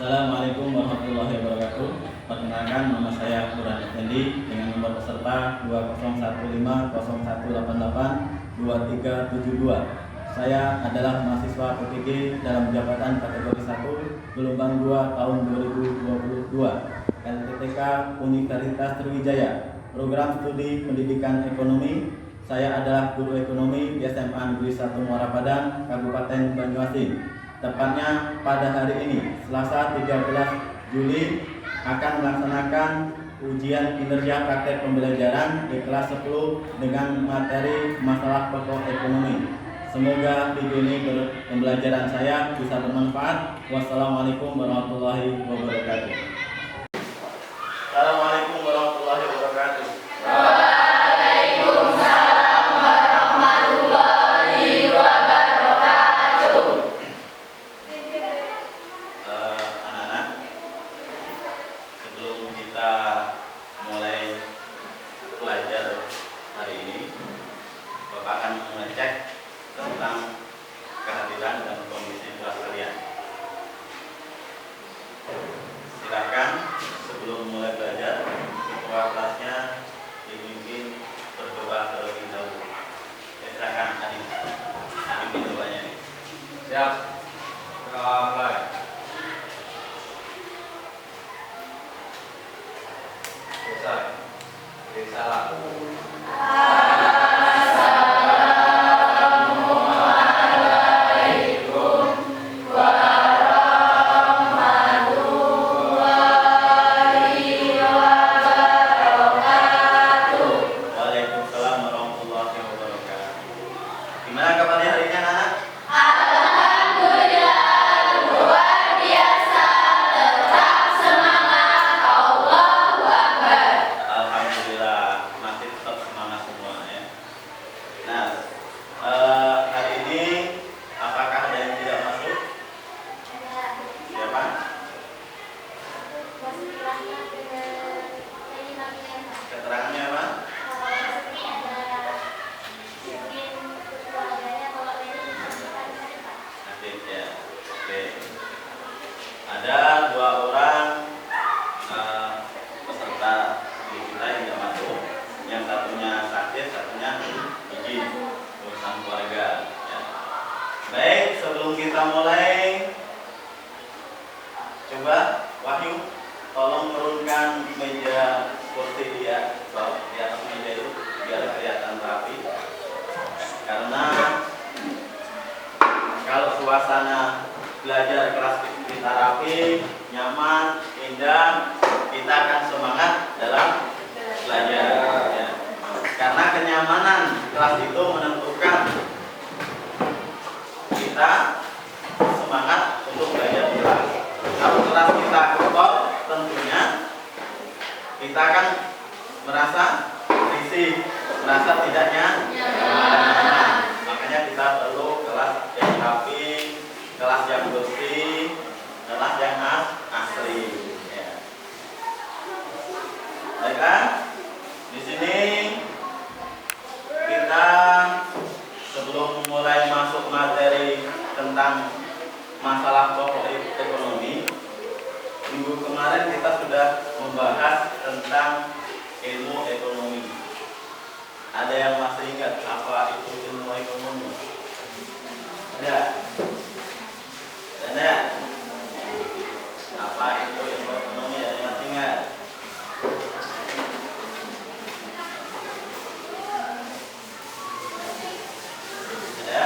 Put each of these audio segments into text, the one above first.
Assalamualaikum warahmatullahi wabarakatuh. Perkenalkan, nama saya Burhan Effendi dengan nomor peserta 201501882372. Saya adalah mahasiswa PPG dalam jabatan kategori 1 gelombang 2 tahun 2022 LPTK Universitas Sriwijaya, program studi pendidikan ekonomi. Saya adalah guru ekonomi di SMA Negeri 1 Muara Padang, Kabupaten Banyuasin. Tepatnya pada hari ini, Selasa 13 Juli, akan melaksanakan ujian kinerja praktek pembelajaran di kelas 10 dengan materi masalah pokok ekonomi. Semoga video ini pembelajaran saya bisa bermanfaat. Wassalamualaikum warahmatullahi wabarakatuh. Assalamualaikum warahmatullahi wabarakatuh. Tentang kehadiran dan kondisi kelas kalian. Silakan sebelum mulai belajar, ketua kelasnya dibimbing berdoa terlebih dahulu. Silakan Adik doanya. Siap. Mulai. Salam. Gimana kabarnya hari ini anak-anak? Alhamdulillah, luar biasa, tetap semangat, Allahu Akbar. Alhamdulillah, masih tetap semangat semua ya. Nah, hari ini apakah ada yang tidak masuk? Siapa? Keterangannya apa? Ada 2 orang peserta di kita yang tidak masuk. Yang satunya sakit, satunya izin urusan keluarga ya. Baik, sebelum kita mulai, coba Wahyu tolong turunkan meja kursi dia di atas meja itu biar kelihatan rapi. Karena kalau suasana belajar kelas kita rapi, nyaman, indah, kita akan semangat dalam belajar ya. Karena kenyamanan kelas itu menentukan kita semangat untuk belajar di kelas. Kalau kelas kita kotor, tentunya kita akan merasa risih, merasa tidak nyaman. Makanya kita perlu kelas yang rapi, kelas yang bersih, kelas yang asri. Ya. Baiklah, di sini kita sebelum mulai masuk materi tentang masalah pokok ekonomi, minggu kemarin kita sudah membahas tentang ilmu ekonomi. Ada yang masih ingat apa itu ilmu ekonomi? Ada? Ada? Apa itu ilmu ekonomi? Ada yang masih ingat? Ada?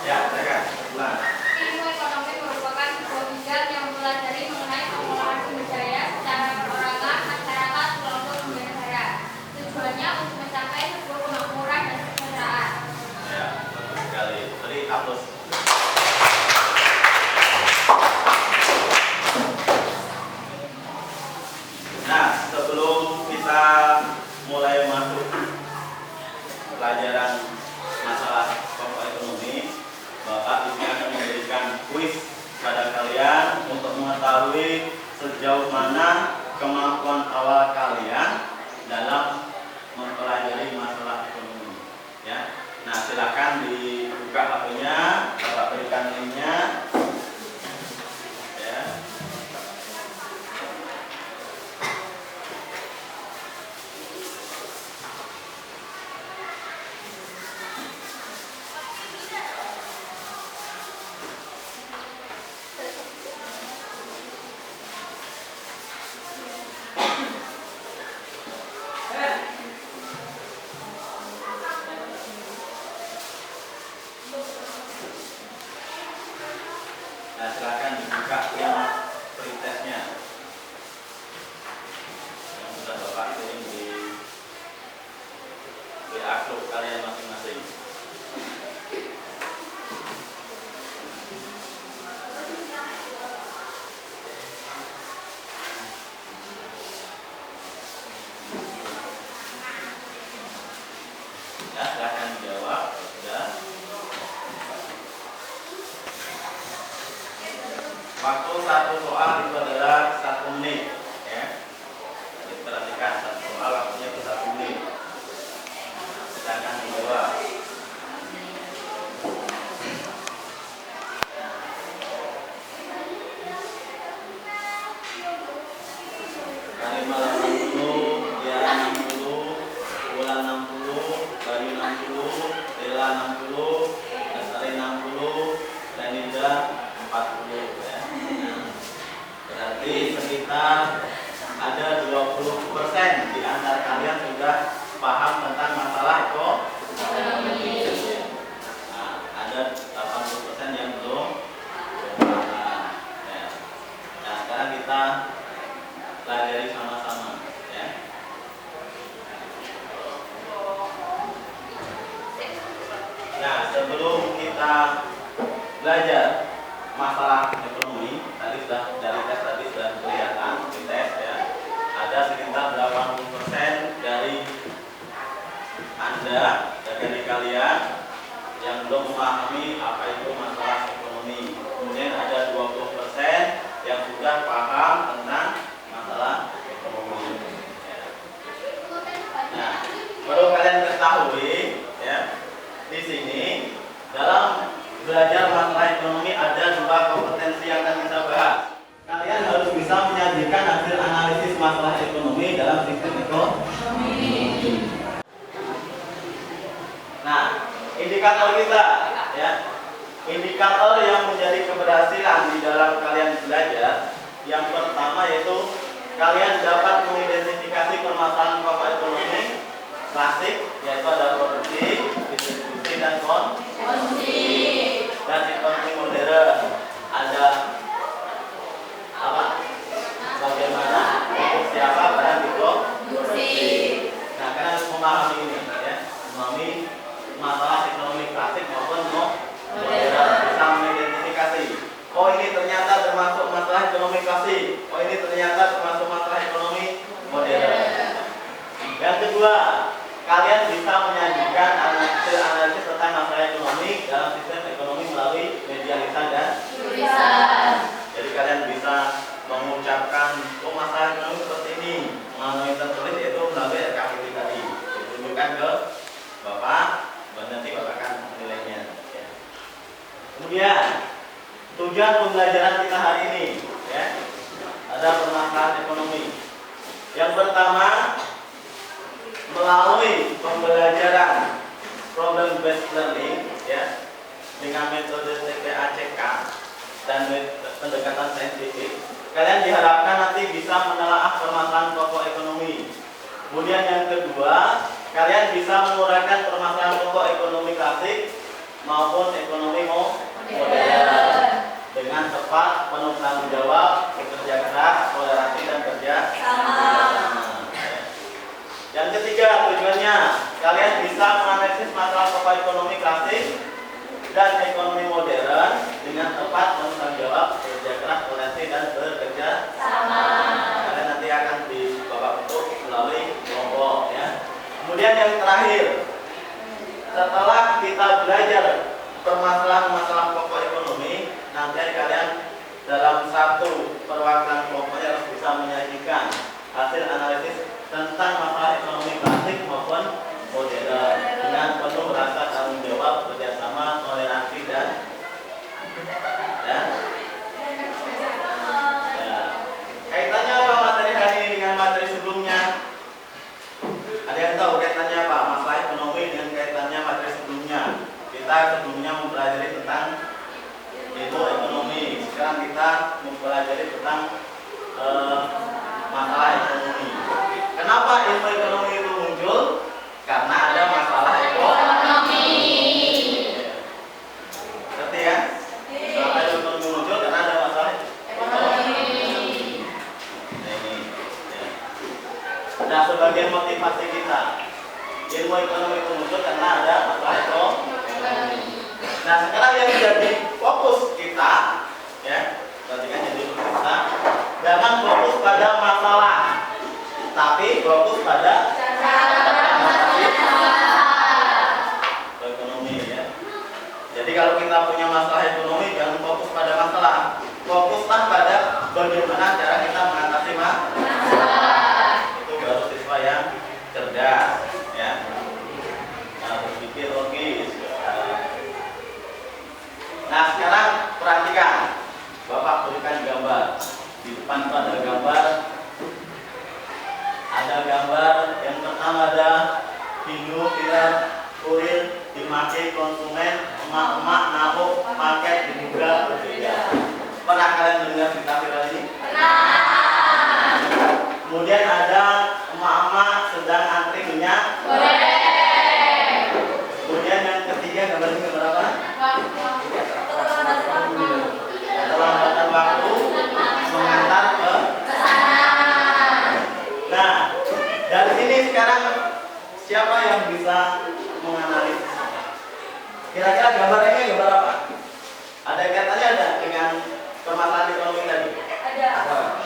Ya, silakan. Ulang. Ilmu ekonomi merupakan sebuah bidang yang mempelajari mengenai pengelolaan sumber daya secara perorangan, masyarakat, kelompok, dan negara. Tujuannya untuk mencapai sebuah kemakmuran dan kesejahteraan. Ya, betul sekali. Beri aplaus. Nah, sebelum kita mulai masuk pelajaran masalah pokok ekonomi, Bapak di sini akan memberikan kuis pada kalian untuk mengetahui sejauh mana kemampuan awal kalian dalam mempelajari masalah ekonomi. Ya, nah silakan di Buka HP-nya, Bapak berikan linknya. Ya. Nah, silakan dibuka yang pretestnya yang sudah Bapak kirim di WA grup kalian masing-masing. Ya, silakan dijawab. Sudah. Waktu satu soal itu adalah 1 menit, ya. Jadi perhatikan, satu soal waktunya itu 1 menit. Silakan dijawab. Kalimat 60, dia 60, bulan 60, Bayu 60, Dela 60, Lestari 60, Renida 40, ya. Berarti sekitar ada 20% di antara kalian sudah paham tentang masalah ekonomi. Nah, ada 80% yang belum paham. Ya. Nah, sekarang kita pelajari sama-sama, ya. Nah, sebelum kita belajar masalah ekonomi, tadi sudah dari tes tadi sudah kelihatan di tes, ya. Ada sekitar 80% dari Anda, dari kalian yang belum memahami apa itu masalah ekonomi. Kemudian ada 20% yang sudah paham tentang masalah ekonomi. Nah, perlu kalian ketahui, ya, di sini dalam belajar masalah ekonomi ada 2 kompetensi yang akan kita bahas. Kalian harus bisa menyajikan hasil analisis masalah ekonomi dalam sistem ekonomi. Nah, indikator kita, ya, indikator yang menjadi keberhasilan di dalam kalian belajar, yang pertama yaitu kalian dapat mengidentifikasi permasalahan pokok ekonomi klasik, yaitu ada produksi, distribusi, dan konsumsi. Dan ekonomi modern ada apa? Bagaimana untuk siapa barang diproduksi. Nah, kalian harus memahami ini, ya, memahami masalah ekonomi klasik maupun modern, bisa mengidentifikasi. Oh, ini ternyata termasuk masalah ekonomi klasik. Oh, ini ternyata termasuk masalah ekonomi modern. Yang kedua, kalian bisa menyajikan analisis tentang masalah ekonomi dalam sistem ekonomi melalui media lisan dan tulisan. Jadi kalian bisa mengucapkan, oh, masalah ekonomi seperti ini, melalui tertulis yaitu melalui RKPP tadi. Ditunjukkan ke Bapak, dan nanti Bapak akan menilainya. Ya. Kemudian tujuan pembelajaran kita hari ini, ya, ada permasalahan ekonomi. Yang pertama, melalui pembelajaran problem based learning, ya, dengan metode TPACK dan pendekatan saintifik, kalian diharapkan nanti bisa menelaah permasalahan pokok ekonomi. Kemudian yang kedua, kalian bisa menguraikan permasalahan pokok ekonomi klasik maupun ekonomi modern dengan tepat, penuh tanggung jawab, bekerja keras, toleransi, dan kerja sama. Yang ketiga, tujuannya kalian bisa menganalisis masalah pokok ekonomi klasik dan ekonomi modern dengan tepat, penuh tanggung jawab, bekerja keras, toleransi, dan bekerja sama. Kalian nanti akan di Bapak bentuk melalui kelompok, ya. Kemudian yang terakhir, setelah kita belajar permasalahan masalah pokok ekonomi, nanti kalian dalam satu perwakilan kelompoknya harus bisa menyajikan hasil analisis tentang masalah ekonomi klasik maupun modern dengan penuh rasa tanggung jawab, kerjasama, toleransi, kita sebelumnya mempelajari tentang ilmu ekonomi. Sekarang kita mempelajari tentang masalah ekonomi. Kenapa ilmu ekonomi itu muncul? Karena ada masalah ekonomi. Ngerti ya? Kenapa ilmu ekonomi muncul? Karena ada masalah ekonomi. Nah, ini. Ya. Nah, sebagian motivasi kita, ilmu ekonomi itu muncul karena ada masalah ekonomi. Nah, sekarang yang menjadi fokus kita, ya, perhatikan jadi fokus kita, jangan fokus pada masalah, tapi fokus pada ekonomi, ya. Jadi kalau kita punya masalah ekonomi, jangan fokus pada masalah, fokuslah pada bagaimana cara kita mengatasi masalah. Itu baru siswa yang cerdas, ya. Nah, berpikir logis. Nah, sekarang perhatikan, Bapak berikan gambar. Di depan itu ada gambar. Ada gambar yang pertama ada Hindu, Tiran, Kurir, Dimaki, Konsumen, Emak-emak, Nabok, Paket, Diduga, Berbeda. Pernah kalian mendengar cerita viral ini? Pernah. Kemudian ada emak-emak sedang antri minyak goreng. Kemudian yang ketiga gambar ini gambar apa? Keterlambatan waktu mengantar ke sana. Nah, dari sini sekarang siapa yang bisa menganalisis? Kira-kira gambar ini gambar apa? Ada kaitannya ada dengan permasalahan ekonomi tadi? Ada.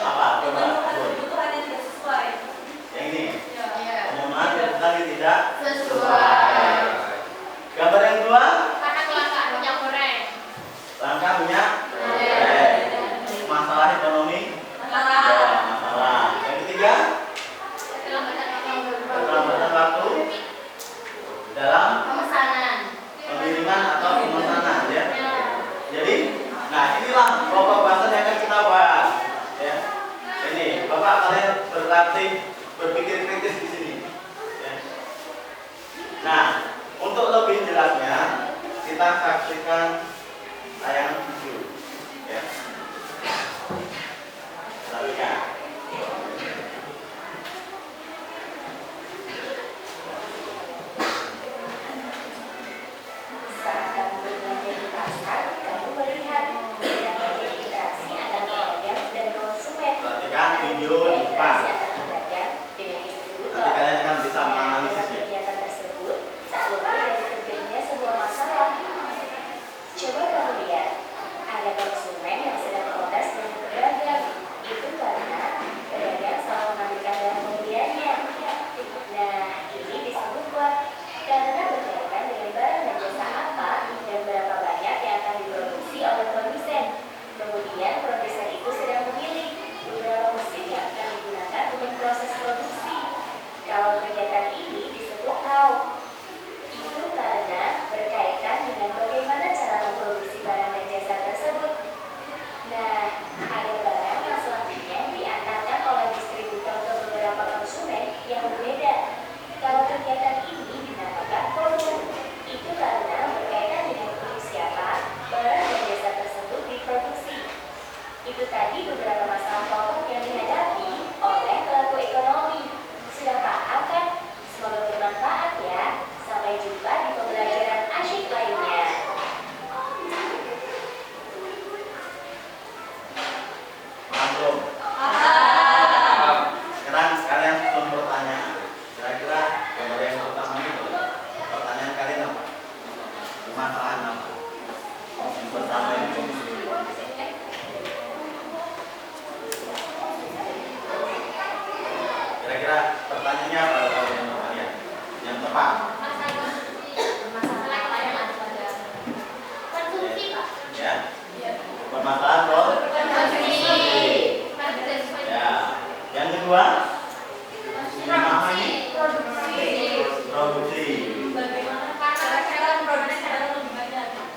Apa? Coba. Kebutuhan yang tidak sesuai. Yang ini? Penggunaan yang tadi tidak sesuai. Gambar yang kedua? Langkah minyak goreng. Langkah minyak goreng. Masalah ekonomi? Masalah. Yang ketiga? Keterlambatan waktu dalam pemesanan, pengiriman atau pemesanan, ya. Jadi, nah inilah pokok bahasan yang akan kita bahas, ya. Ini, Bapak kalian berlatih berpikir kritis di sini, ya. Nah, untuk lebih jelasnya kita saksikan tayangan video, ya. Perhatikan. Saat kamu berbelanja di pasar, kamu melihat yang menjadi interaksi antara pedagang dan konsumen. Perhatikan video di depan. Nanti kalian akan bisa menganalisisnya. Kegiatan tersebut tak lepas dari terjadinya sebuah masalah. Coba kamu lihat, ada konsumen yang sedang protes dengan pedagang. Itu karena pedagang selalu mengambilkan barang pembeliannya. Nah, ini disebut buat karena berkaitan dengan barang dan jasa apa dan berapa banyak yang akan diproduksi oleh produsen. Kemudian produsen itu sedang memilih beberapa mesin yang akan digunakan untuk proses produksi. Kalau kegiatan ini disebut how. Itu karena berkaitan dengan bagaimana cara memproduksi barang dan jasa tersebut. Nah, ada barang yang selanjutnya diantarkan oleh distributor ke beberapa konsumen yang berbeda. Kalau kegiatan ini dinamakan volume, itu karena berkaitan dengan untuk siapa barang dan jasa tersebut diproduksi. Itu tadi beberapa masalah pokok yang dihadapi oleh pelaku ekonomi. Sudah paham kan? Semoga bermanfaat ya. Sampai jumpa di pembelajaran asyik lainnya. Paham? Sekarang kalian susun pertanyaan. Kira-kira gambar yang pertama itu pertanyaan kalian apa? Permasalahan apa? Yang pertama itu kira-kira pertanyaannya apa kalau yang kalian? Yang tepat. Ya. Permasalahan konsumsi. Ya. Yang kedua? Memahami produksi.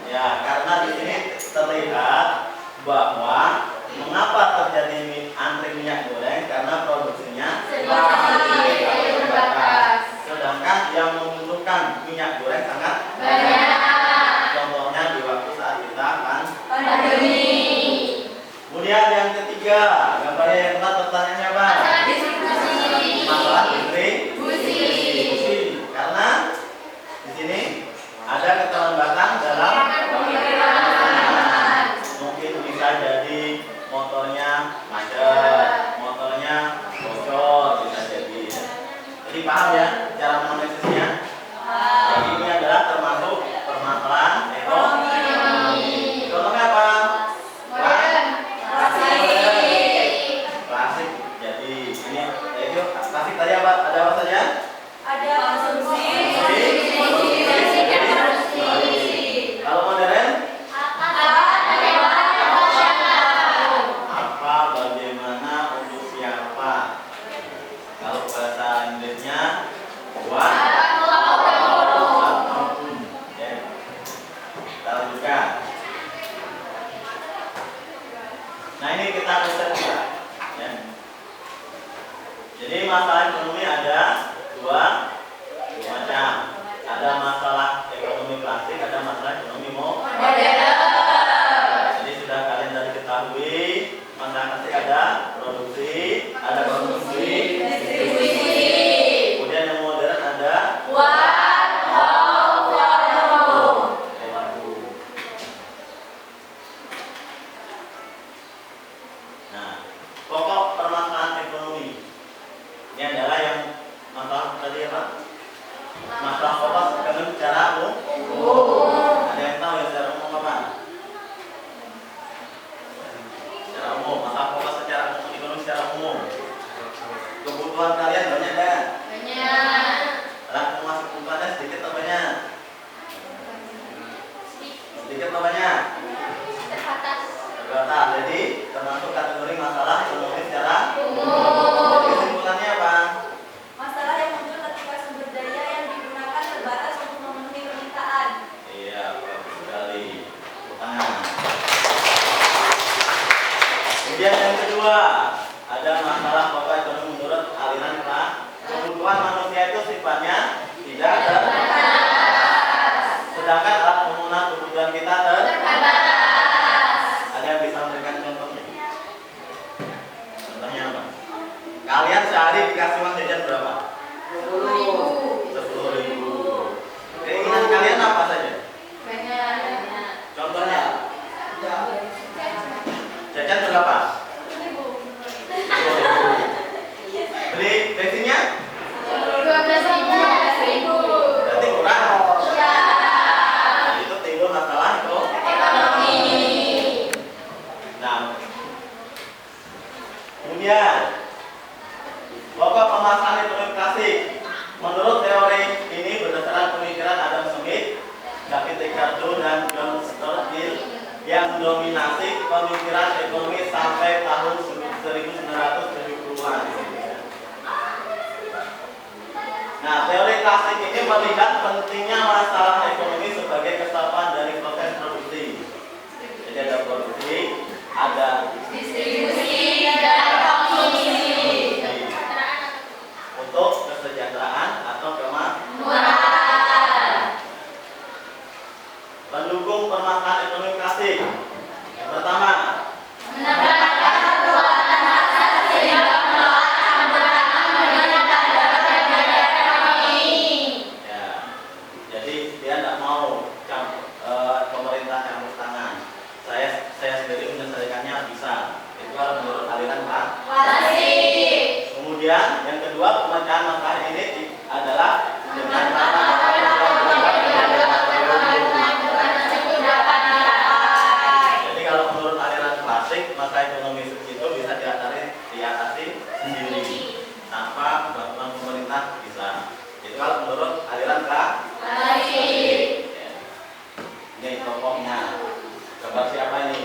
Ya, karena di sini terlihat bahwa mengapa terjadi antri minyak goreng karena produksinya terbatas. Sedangkan yang membutuhkan minyak goreng sangat banyak. kita konsep kita. Ya. Jadi masalah ekonomi ada dua macam. Ada masalah ekonomi klasik, ada masalah ekonomi modern. Jadi sudah kalian tadi ketahui, masalah klasik ada produksi, ada konsumsi, distribusi. Kemudian yang modern ada Nah, pokok permasalahan ekonomi ini adalah yang masalah tadi apa? Masalah pokok ekonomi secara umum. Ada yang tahu ya secara umum apa? Secara umum, masalah pokok secara ekonomi secara umum. Kebutuhan kalian banyak kan? Banyak. Langsung masuk kebutuhannya sedikit atau banyak? Sedikit atau banyak? Terbatas. Terbatas. Jadi termasuk kategori masalah ekonomi secara Umum. kesimpulannya apa? Masalah yang muncul ketika sumber daya yang digunakan terbatas untuk memenuhi permintaan. Iya, bagus sekali. Tepuk tangan. Kemudian yang kedua, ada masalah pokok ekonomi menurut aliran kebutuhan manusia itu sifatnya tidak terbatas. Sedangkan alat pemenuhan kebutuhan kita Terbatas. Ada yang bisa memberikan contohnya? Contohnya apa? Kalian sehari dikasih uang jajan berapa? 10.000. Keinginan kalian apa saja? Banyak. Contohnya? Jajan berapa? 10.000. Beli bensinnya? 12.000. Berarti kurang. Ya. Nah, itu timbul masalah itu. Ekonomi. Nah, kemudian pokok permasalahan ekonomi klasik. Menurut teori ini berdasarkan pemikiran Adam Smith, David Ricardo dan John Stuart Mill yang mendominasi pemikiran ekonomi sampai tahun 1970-an. Nah, teori klasik ini melihat pentingnya masalah ekonomi sebagai kesatuan dari proses produksi. Jadi ada produksi, ada Distribusi dan konsumsi. untuk kesejahteraan atau Kemakmuran. pendukung permasalahan ekonomi klasik. Yang pertama, Menekankan kekuatan massa sehingga menolak campuran pemerintah dalam berbagai ekonomi. ya, jadi dia tidak mau pemerintah campur tangan. Saya sendiri menyelesaikannya bisa. Itu kalau menurut aliran Klasik. Kemudian yang kedua, pemecahan masalah ini adalah dengan cara jadi kalau menurut aliran klasik, masalah ekonomi itu bisa diatasi sendiri tanpa bantuan pemerintah bisa. Itu kalau menurut aliran klasik. Ini tokohnya. Coba siapa ini?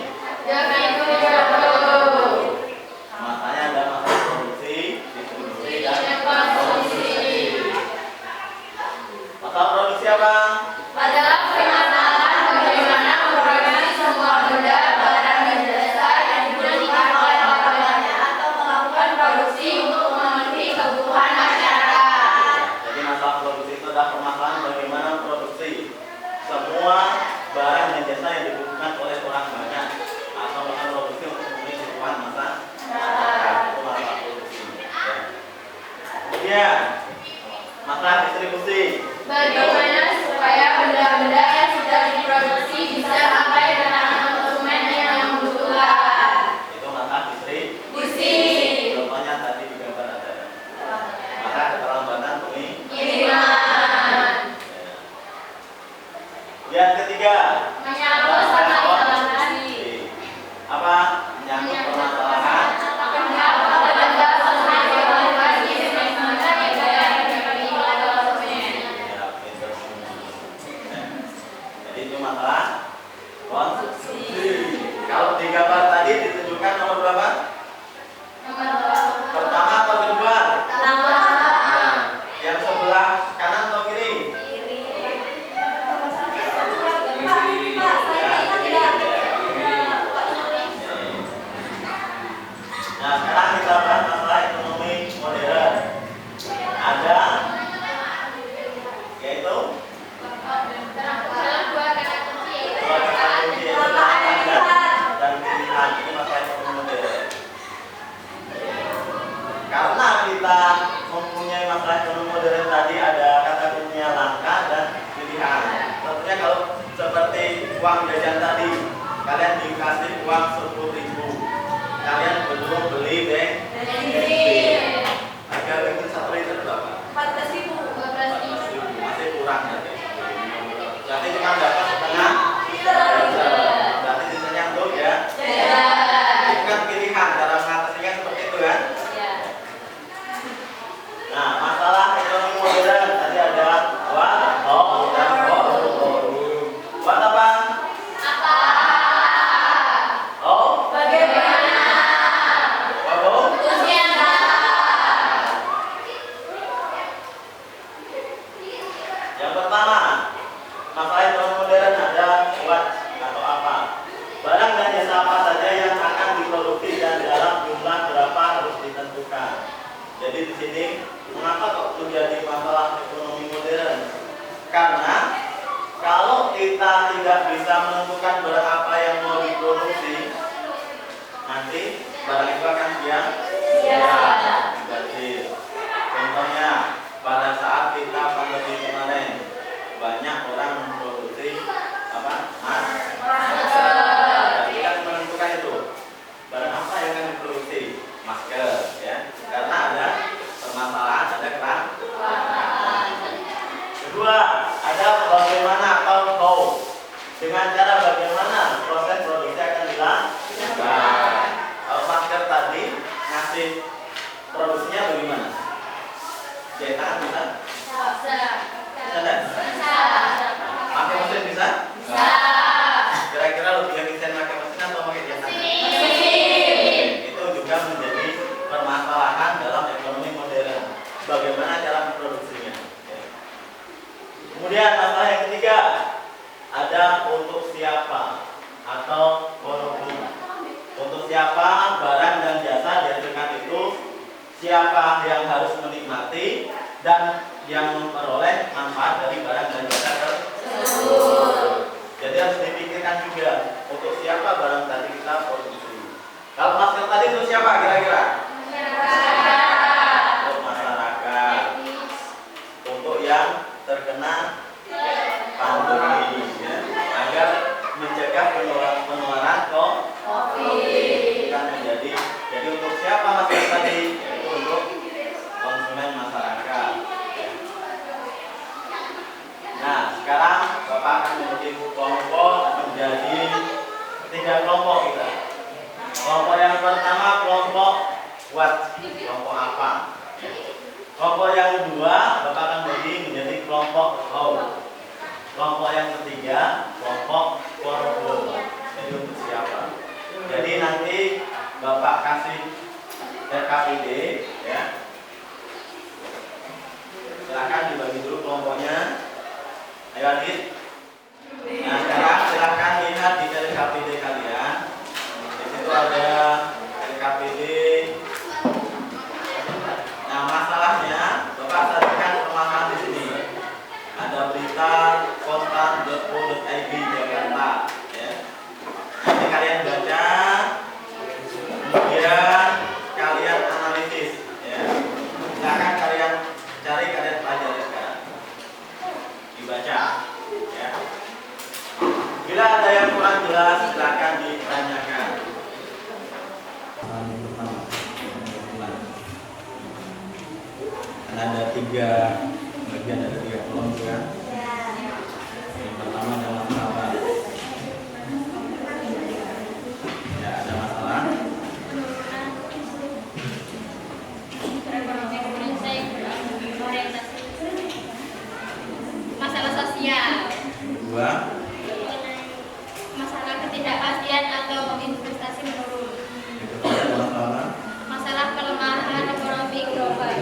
Masanya ada masalah produksi, distribusi, dan konsumsi. Masalah produksi apa? Adalah permasalahan bagaimana memproduksi semua benda, barang, dan jasa yang dibutuhkan oleh orang banyak atau melakukan produksi untuk memenuhi kebutuhan masyarakat. Jadi masalah produksi itu adalah permasalahan bagaimana produksi semua barang dan jasa yang dibutuhkan oleh orang banyak atau melakukan produksi untuk memenuhi kebutuhan masyarakat. Itu masalah produksi. Ya. Kemudian masalah distribusi. Bagaimana supaya benda-benda yang sudah diproduksi bisa sampai ke tangan konsumen yang membutuhkan. Itu masalah distribusi. Distribusi. Contohnya tadi di gambar ada. Maka keterlambatan Kiriman. Yang ketiga, Menyangkut masalah informasi. apa? Menyangkut permasalahan. Menyangkut benda konsumen informasi bagaimana gaya pribadi pada konsumen. Ya, pinter semua. Jadi itu masalah konsumsi. Kalau di gambar tadi ditunjukkan nomor berapa? Pertama atau kedua? Nah, yang sebelah kanan atau kiri? seperti uang jajan tadi, kalian dikasih uang 10.000, kalian belum beli bensin. Harga bensin 1 liter berapa? 14.000. 14.000, masih kurang berarti. Berarti cuma dapat setengah Liter. berarti sisanya untuk ya. Itu kan pilihan cara mengatasinya seperti itu kan. Nah, masalah ekonomi modern tadi ada what, how, dan forum. What apa? Oh, forum. Yang pertama, masalah ekonomi modern ada what atau apa. Barang dan jasa apa saja yang akan diproduksi dan dalam jumlah berapa harus ditentukan. Jadi di sini mengapa kok menjadi masalah ekonomi modern? Karena kalau kita tidak bisa menentukan barang apa yang mau diproduksi, nanti barang itu akan sia-sia. Contohnya pada saat kita pandemi kemarin, banyak orang memproduksi apa? Masker. Dan kita menentukan itu barang apa yang akan diproduksi, masker, ya. Karena ada permasalahan, ada kelangkaan. Kedua, ada bagaimana atau how. Dengan cara bagaimana proses produksi akan dilakukan. Kalau masker tadi ngasih produksinya bagaimana? Cetak bisa? Bisa enggak? Pakai mesin bisa? Kira-kira lebih efisien pakai mesin atau pakai cetak? Itu juga menjadi permasalahan dalam ekonomi modern. Bagaimana cara memproduksinya? Kemudian masalah yang ketiga, ada untuk siapa atau forum. Untuk siapa barang dan jasa dihasilkan itu, siapa yang harus menikmati dan yang memperoleh manfaat dari barang dan jasa tersebut. Jadi harus dipikirkan juga untuk siapa barang tadi kita produksi. Kalau masker tadi untuk siapa kira-kira? Untuk masyarakat, untuk yang terkena pandemi, ya, agar mencegah penularan COVID. Bukan menjadi. Jadi untuk siapa masker tadi? Itu untuk konsumen masyarakat. Nah, sekarang Bapak akan membagi kelompok menjadi 3 kelompok kita. Kelompok yang pertama kelompok what, kelompok apa. Kelompok yang kedua Bapak akan bagi menjadi kelompok how. Kelompok yang ketiga kelompok forum. Jadi untuk siapa? Jadi nanti Bapak kasih RKPD, ya. Silakan dibagi dulu kelompoknya. Ayo Adit. Nah, sekarang silakan lihat di RKPD kalian. Di situ ada RKPD. Nah, masalahnya Bapak sajikan permasalahan di sini. Ada berita kontan.co.id Jakarta, ya. Nanti kalian baca, kemudian kalian analisis, ya. Silakan kalian cari, kalian pelajari sekarang. Dibaca, ya. Bila ada yang kurang jelas silakan ditanyakan. Ada 3 bagian, ada 3 kelompok, ya. Yang pertama adalah masalah. Ya, ada masalah. Masalah sosial. Kedua, Masalah ketidakpastian atau investasi menurun. yang ketiga ada masalah. Masalah pelemahan ekonomi global.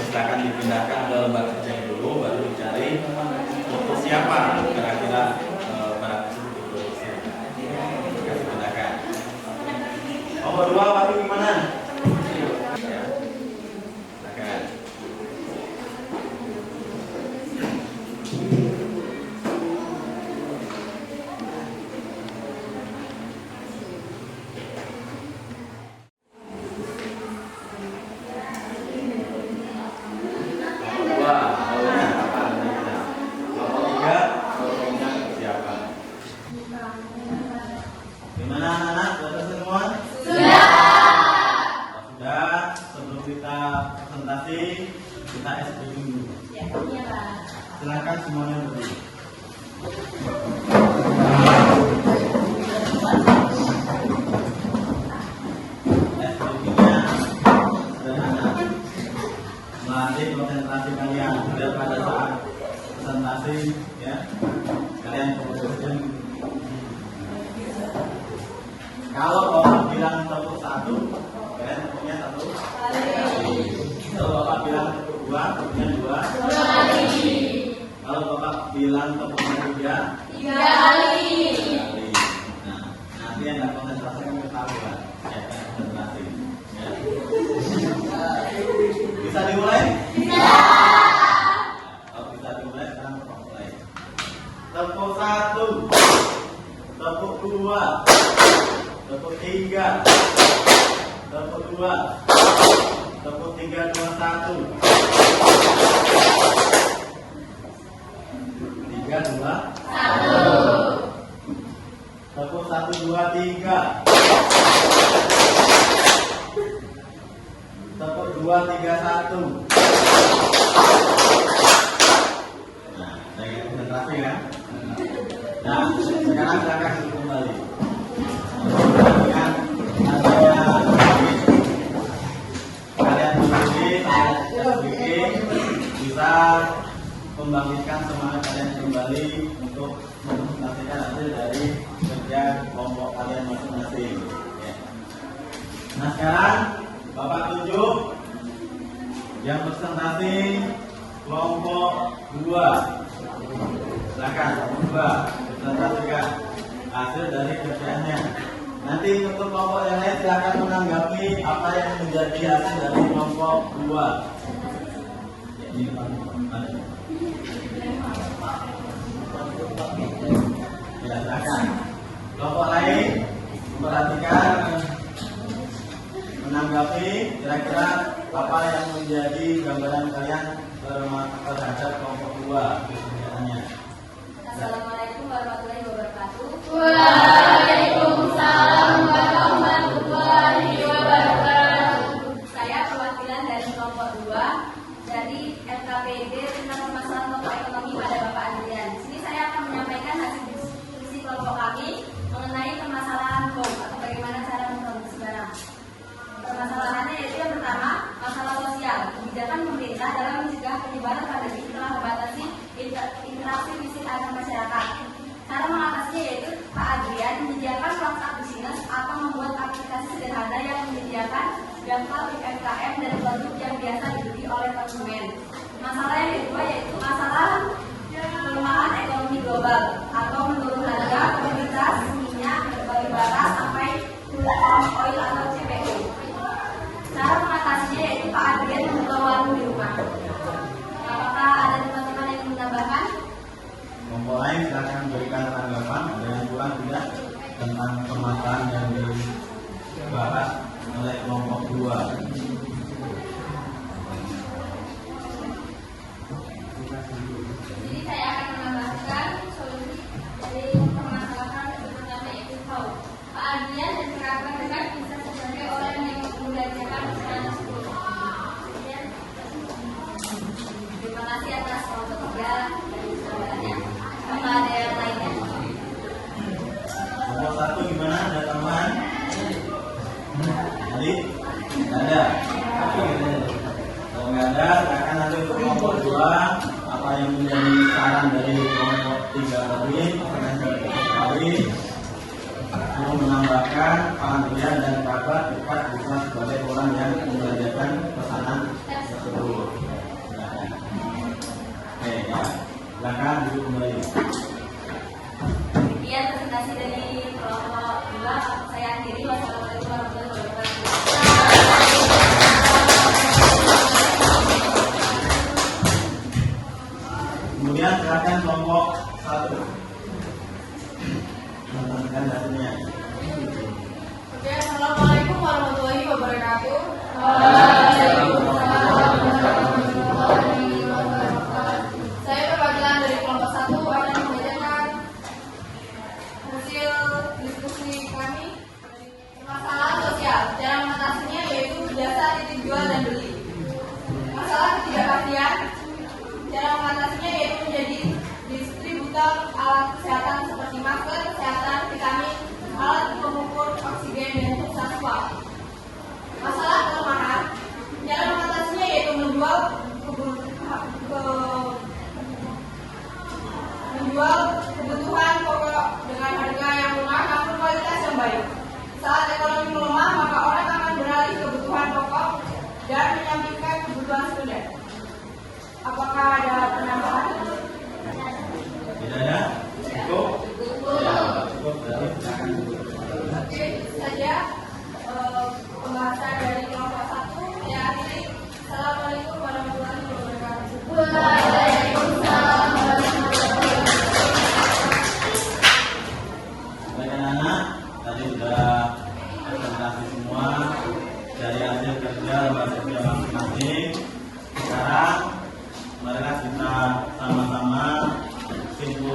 Silakan dipindahkan ke lembaga kerja dulu, baru dicari untuk siapa kira-kira barang tersebut diproduksi. Kita pindahkan. Nomor 2 waktu gimana? Ya. Silakan. Nomor 2, kelompok 3 tiga? 3 kali. Nah, nanti yang nggak konsentrasi kan ketahuan. Ya, kan konsentrasi. Ya. Bisa dimulai? Bisa. Kalau bisa dimulai, sekarang kita mulai. Tepuk 1, tepuk 2, tepuk 3, tepuk 2, tepuk 3, 2, 1. 3, 2, 1. Tepuk 1, 2, 3. Tepuk 2, 3, 1. Nah, saya konsentrasi kan? Nah, sekarang silakan duduk kembali. Perhatikan adanya kalian bikin bisa membangkitkan semangat kalian kembali untuk menyaksikan hasil dari kerja kelompok kalian masing-masing. Ya. Nah, sekarang Bapak tunjuk yang presentasi kelompok 2. Silakan kelompok 2 presentasikan hasil dari kerjaannya. Nanti untuk kelompok yang lain silakan menanggapi apa yang menjadi hasil dari kelompok 2. Ini ya, silakan. Kelompok lain memperhatikan, menanggapi kira-kira apa yang menjadi gambaran kalian terhadap kelompok 2 kerjaannya. Assalamualaikum warahmatullahi wabarakatuh. Waalaikumsalam warahmatullahi wabarakatuh. Saya perwakilan dari kelompok 2 dari FKPD tentang permasalahan kelompok ekonomi pada Bapak Adrian. Di sini saya akan menyampaikan hasil diskusi kelompok kami mengenai permasalahan BOM atau bagaimana cara memproduksi barang. Permasalahannya yaitu yang pertama, masalah sosial. Kebijakan pemerintah dalam mencegah penyebaran pandemi telah membatasi interaksi fisik antar masyarakat. Cara mengatasinya yaitu Pak Adrian menyediakan WhatsApp business atau membuat aplikasi sederhana yang menyediakan daftar UMKM dan produk yang biasa dibeli oleh konsumen. Masalah yang kedua yaitu masalah pelemahan ekonomi global atau menurun harga komoditas minyak, batu bara sampai palm oil atau CPO. Cara mengatasinya yaitu Pak Adrian membuka warung di rumah. Apakah ada teman-teman yang menambahkan? Kelompok lain silakan berikan tanggapan, ada yang kurang tidak tentang permasalahan yang dibahas oleh kelompok 2. Jadi saya akan menambahkan solusi dari permasalahan yang pertama yaitu kaum. Pak Adrian dan kerabat-kerabat bisa sebagai orang yang membelanjakan pesanan tersebut. Terima kasih atas waktu kerja dan kesabarannya. Apa ada yang lainnya? Kelompok 1 gimana? Ada tambahan? Jadi nggak ada. Kalau nggak ada, silakan nanti untuk kelompok 2 apa yang menjadi saran dari kelompok 3 tadi kali mau menambahkan Pak Andrian dan kerabat cepat bisa sebagai orang yang membelanjakan pesanan tersebut. Silakan. Oke, ya. Silakan duduk kembali. Sekian presentasi dari kelompok 2. Saya akhiri. Wassalamualaikum warahmatullahi wabarakatuh. Kemudian silakan kelompok 1 menentukan hasilnya. Oke, assalamualaikum warahmatullahi wabarakatuh. Saya perwakilan dari kelompok 1 akan membacakan hasil diskusi kami. Masalah sosial, cara mengatasinya yaitu jasa titip jual dan beli. Masalah ketidakpastian, cara mengatasinya yaitu menjadi distributor alat kesehatan seperti masker kesehatan, vitamin, alat pengukur oksigen dan pulsa swab. Masalah kelemahan, cara mengatasinya yaitu menjual kebutuhan pokok dengan harga yang murah namun kualitas yang baik. Saat ekonomi melemah, maka orang akan beralih ke kebutuhan pokok dan menyampingkan kebutuhan sekunder. Apakah ada penambahan? Tidak ada?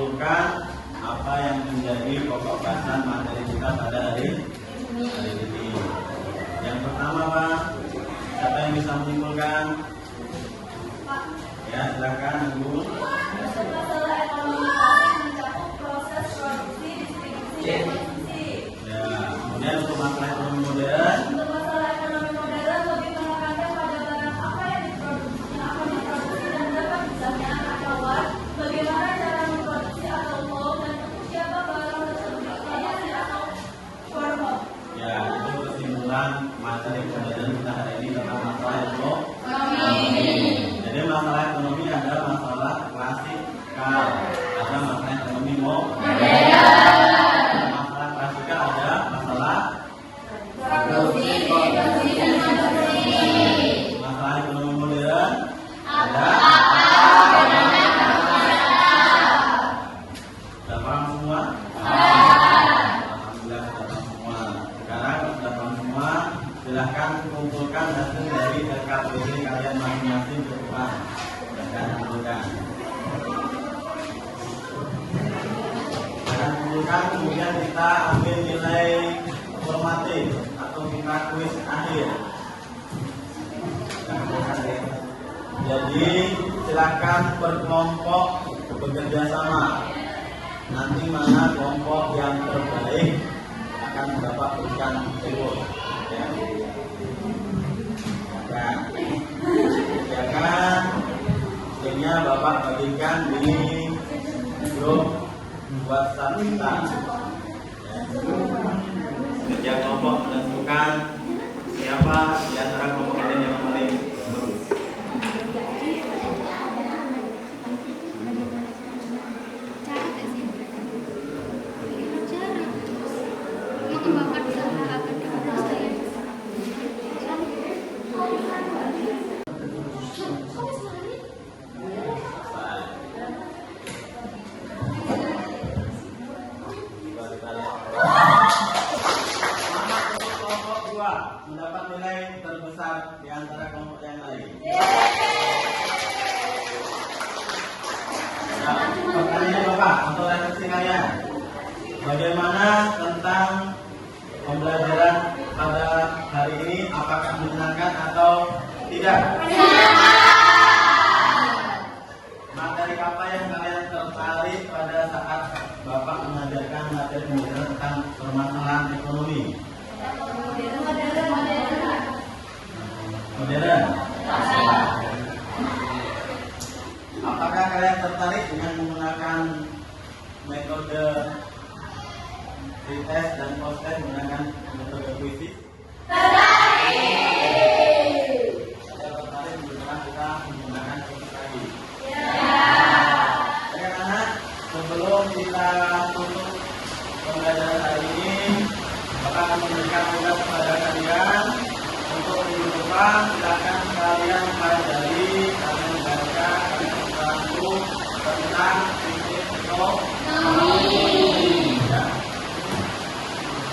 menyimpulkan apa yang menjadi pokok bahasan materi kita pada hari ini. Yang pertama, Pak, siapa yang bisa menyimpulkan? Ya, silakan, Ibu. Masalah ekonomi klasik mencakup proses produksi, distribusi, dan konsumsi. Ya, kemudian untuk masalah ekonomi modern, Untuk masalah ekonomi modern lebih menekankan pada barang apa yang diproduksi dan berapa jumlahnya atau bagaimana cara memproduksi atau flow dan untuk siapa barang tersebut produksi atau formal. ya itu kesimpulan materi pembelajaran kita hari ini tentang masalah ekonomi. Jadi masalah ekonomi adalah masalah klasikal, ada masalah ekonomi modern. Masalah klasikal ada masalah Produksi, distribusi, dan konsumsi. masalah ekonomi modern ada. Sudah paham semua? Alhamdulillah sudah paham semua. Sekarang sudah paham semua, silahkan kumpulkan hasil dari LKPD kalian masing-masing ke depan. Silahkan kumpulkan. Silahkan kumpulkan, kemudian kita ambil nilai formatif atau kita kuis akhir. Jadi silakan berkelompok bekerja sama. Nanti mana kelompok yang terbaik akan mendapatkan reward. Ya. Ya kan? Sehingga Bapak bagikan di grup WhatsApp kita. Ya. Kerja kelompok menentukan siapa di antara kelompok ini yang paling bagus. Kelompok 2 mendapat nilai terbesar di antara kelompok yang lain. Nah, pertanyaan Bapak untuk refleksi kalian, bagaimana tentang pembelajaran pada hari ini? Apakah menyenangkan atau tidak? Materi apa yang kalian tertarik pada saat Bapak mengajarkan materi pembelajaran tentang permasalahan ekonomi? Modern. Apakah kalian tertarik dengan menggunakan metode pretest dan post-test menggunakan metode kuisis? Tertarik menggunakan kita menggunakan kuisis lagi. Karena sebelum kita tutup pembelajaran hari ini, Bapak akan memberikan tugas kepada kalian untuk minggu depan. Silakan kalian pelajari, kalian baca, kalian bantu tentang prinsip ekonomi. Ya.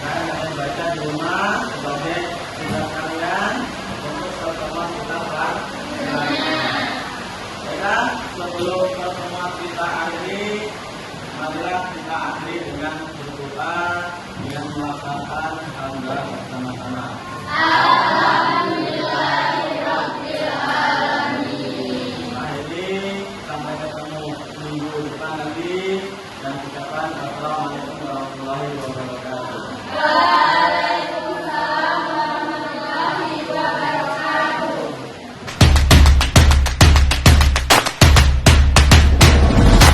Kalian baca di rumah sebagai tugas kalian untuk pertemuan kita selanjutnya. Ya, sebelum pertemuan kita akhiri, marilah kita akhiri dengan berdoa dengan melaksanakan alhamdulillah bersama-sama. Sampai ketemu minggu depan lagi dan ucapan assalamualaikum warahmatullahi wabarakatuh.